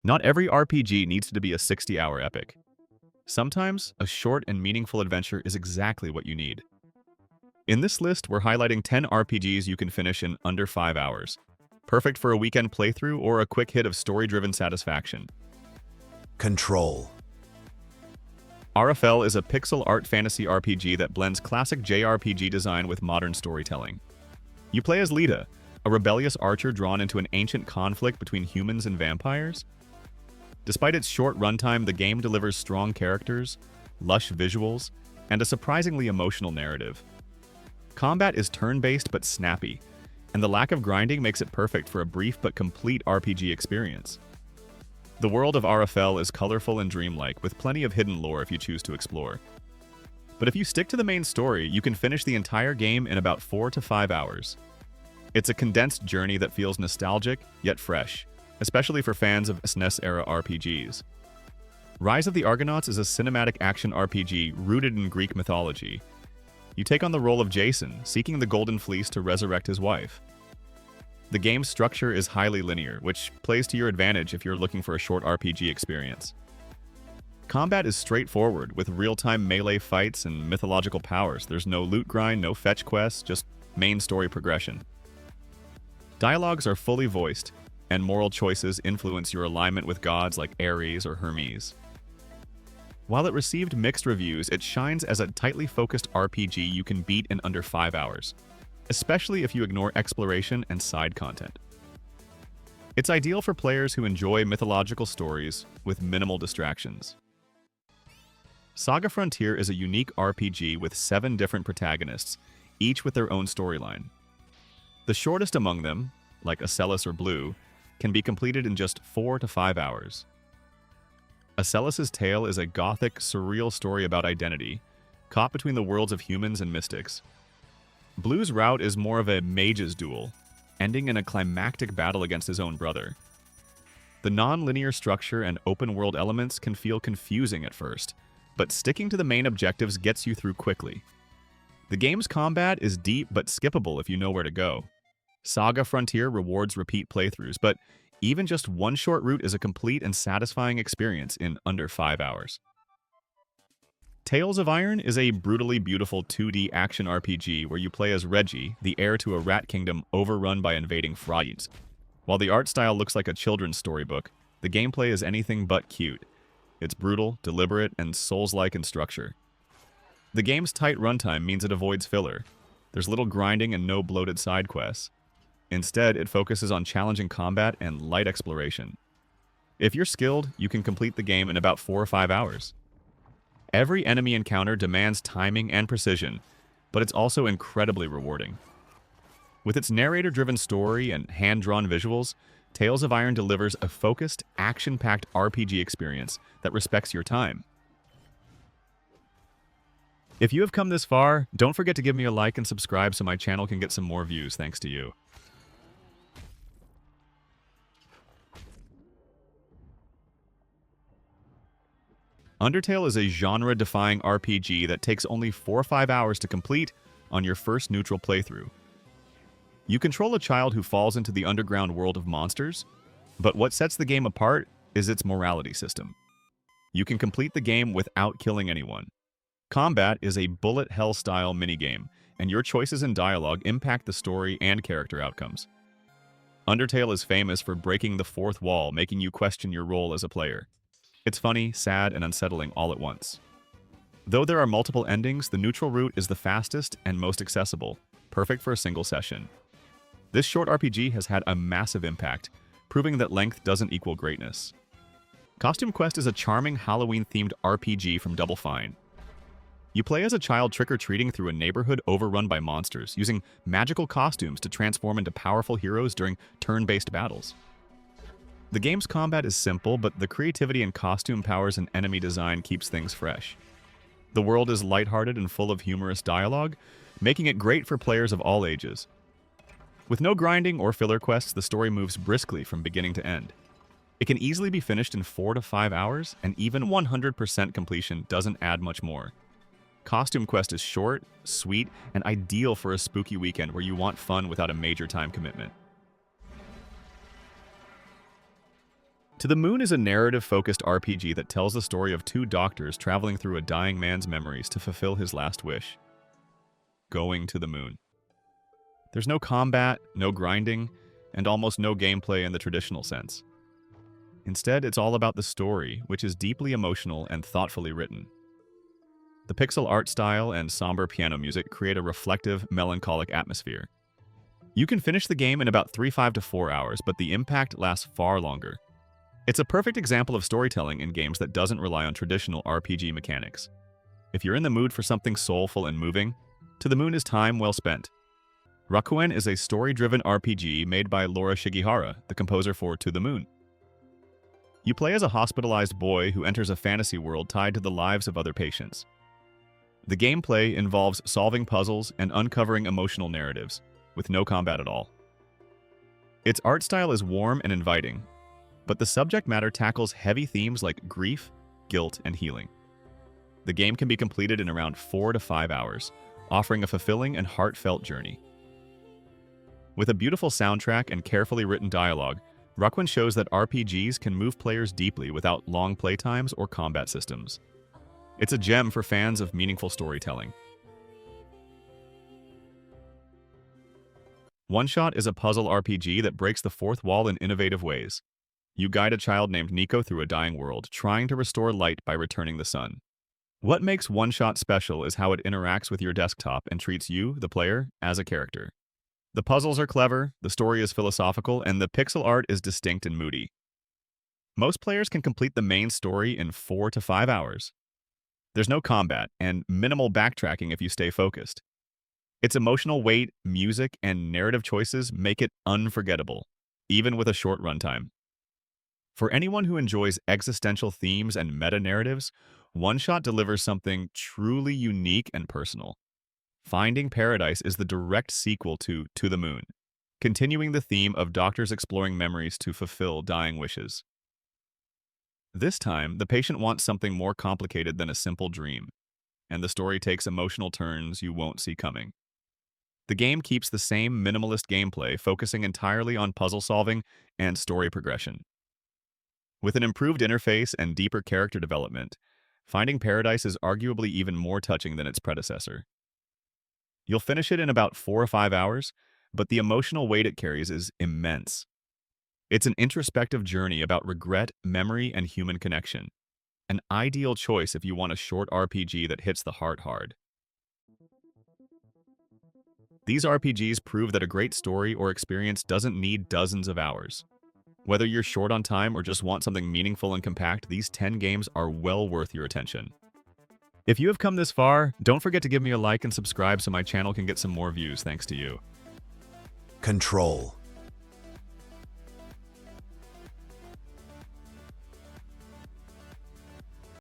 Not every RPG needs to be a 60-hour epic. Sometimes, a short and meaningful adventure is exactly what you need. In this list, we're highlighting 10 RPGs you can finish in under 5 hours. Perfect for a weekend playthrough or a quick hit of story-driven satisfaction. Control. RFL is a pixel art fantasy RPG that blends classic JRPG design with modern storytelling. You play as Lita, a rebellious archer drawn into an ancient conflict between humans and vampires. Despite its short runtime, the game delivers strong characters, lush visuals, and a surprisingly emotional narrative. Combat is turn-based but snappy, and the lack of grinding makes it perfect for a brief but complete RPG experience. The world of RFL is colorful and dreamlike, with plenty of hidden lore if you choose to explore. But if you stick to the main story, you can finish the entire game in about 4 to 5 hours. It's a condensed journey that feels nostalgic, yet fresh, especially for fans of SNES-era RPGs. Rise of the Argonauts is a cinematic action RPG rooted in Greek mythology. You take on the role of Jason, seeking the Golden Fleece to resurrect his wife. The game's structure is highly linear, which plays to your advantage if you're looking for a short RPG experience. Combat is straightforward, with real-time melee fights and mythological powers. There's no loot grind, no fetch quests, just main story progression. Dialogues are fully voiced, and moral choices influence your alignment with gods like Ares or Hermes. While it received mixed reviews, it shines as a tightly focused RPG you can beat in under 5 hours, especially if you ignore exploration and side content. It's ideal for players who enjoy mythological stories with minimal distractions. Saga Frontier is a unique RPG with 7 different protagonists, each with their own storyline. The shortest among them, like Acellus or Blue, can be completed in just 4 to 5 hours. Acellus's tale is a gothic, surreal story about identity, caught between the worlds of humans and mystics. Blue's route is more of a mage's duel, ending in a climactic battle against his own brother. The non-linear structure and open-world elements can feel confusing at first, but sticking to the main objectives gets you through quickly. The game's combat is deep but skippable if you know where to go. Saga Frontier rewards repeat playthroughs, but even just one short route is a complete and satisfying experience in under 5 hours. Tales of Iron is a brutally beautiful 2D action RPG where you play as Reggie, the heir to a rat kingdom overrun by invading frauds. While the art style looks like a children's storybook, the gameplay is anything but cute. It's brutal, deliberate, and Souls-like in structure. The game's tight runtime means it avoids filler. There's little grinding and no bloated side quests. Instead, it focuses on challenging combat and light exploration. If you're skilled, you can complete the game in about 4 or 5 hours. Every enemy encounter demands timing and precision, but it's also incredibly rewarding. With its narrator-driven story and hand-drawn visuals, Tales of Iron delivers a focused, action-packed RPG experience that respects your time. If you have come this far, don't forget to give me a like and subscribe so my channel can get some more views thanks to you. Undertale is a genre-defying RPG that takes only 4 or 5 hours to complete on your first neutral playthrough. You control a child who falls into the underground world of monsters, but what sets the game apart is its morality system. You can complete the game without killing anyone. Combat is a bullet hell-style minigame, and your choices and dialogue impact the story and character outcomes. Undertale is famous for breaking the fourth wall, making you question your role as a player. It's funny, sad, and unsettling all at once. Though there are multiple endings, the neutral route is the fastest and most accessible, perfect for a single session. This short RPG has had a massive impact, proving that length doesn't equal greatness. Costume Quest is a charming Halloween-themed RPG from Double Fine. You play as a child trick-or-treating through a neighborhood overrun by monsters, using magical costumes to transform into powerful heroes during turn-based battles. The game's combat is simple, but the creativity in costume powers and enemy design keeps things fresh. The world is lighthearted and full of humorous dialogue, making it great for players of all ages. With no grinding or filler quests, the story moves briskly from beginning to end. It can easily be finished in 4 to 5 hours, and even 100% completion doesn't add much more. Costume Quest is short, sweet, and ideal for a spooky weekend where you want fun without a major time commitment. To the Moon is a narrative-focused RPG that tells the story of two doctors traveling through a dying man's memories to fulfill his last wish: going to the moon. There's no combat, no grinding, and almost no gameplay in the traditional sense. Instead, it's all about the story, which is deeply emotional and thoughtfully written. The pixel art style and somber piano music create a reflective, melancholic atmosphere. You can finish the game in about 3 to 4 hours, but the impact lasts far longer. It's a perfect example of storytelling in games that doesn't rely on traditional RPG mechanics. If you're in the mood for something soulful and moving, To the Moon is time well spent. Rakuen is a story-driven RPG made by Laura Shigihara, the composer for To the Moon. You play as a hospitalized boy who enters a fantasy world tied to the lives of other patients. The gameplay involves solving puzzles and uncovering emotional narratives, with no combat at all. Its art style is warm and inviting, but the subject matter tackles heavy themes like grief, guilt, and healing. The game can be completed in around 4 to 5 hours, offering a fulfilling and heartfelt journey. With a beautiful soundtrack and carefully written dialogue, Rakuen shows that RPGs can move players deeply without long playtimes or combat systems. It's a gem for fans of meaningful storytelling. One Shot is a puzzle RPG that breaks the fourth wall in innovative ways. You guide a child named Nico through a dying world, trying to restore light by returning the sun. What makes One Shot special is how it interacts with your desktop and treats you, the player, as a character. The puzzles are clever, the story is philosophical, and the pixel art is distinct and moody. Most players can complete the main story in 4 to 5 hours. There's no combat, and minimal backtracking if you stay focused. Its emotional weight, music, and narrative choices make it unforgettable, even with a short runtime. For anyone who enjoys existential themes and meta-narratives, One Shot delivers something truly unique and personal. Finding Paradise is the direct sequel to the Moon, continuing the theme of doctors exploring memories to fulfill dying wishes. This time, the patient wants something more complicated than a simple dream, and the story takes emotional turns you won't see coming. The game keeps the same minimalist gameplay, focusing entirely on puzzle solving and story progression. With an improved interface and deeper character development, Finding Paradise is arguably even more touching than its predecessor. You'll finish it in about 4 or 5 hours, but the emotional weight it carries is immense. It's an introspective journey about regret, memory, and human connection. An ideal choice if you want a short RPG that hits the heart hard. These RPGs prove that a great story or experience doesn't need dozens of hours. Whether you're short on time or just want something meaningful and compact, these 10 games are well worth your attention. If you have come this far, don't forget to give me a like and subscribe so my channel can get some more views thanks to you. Control.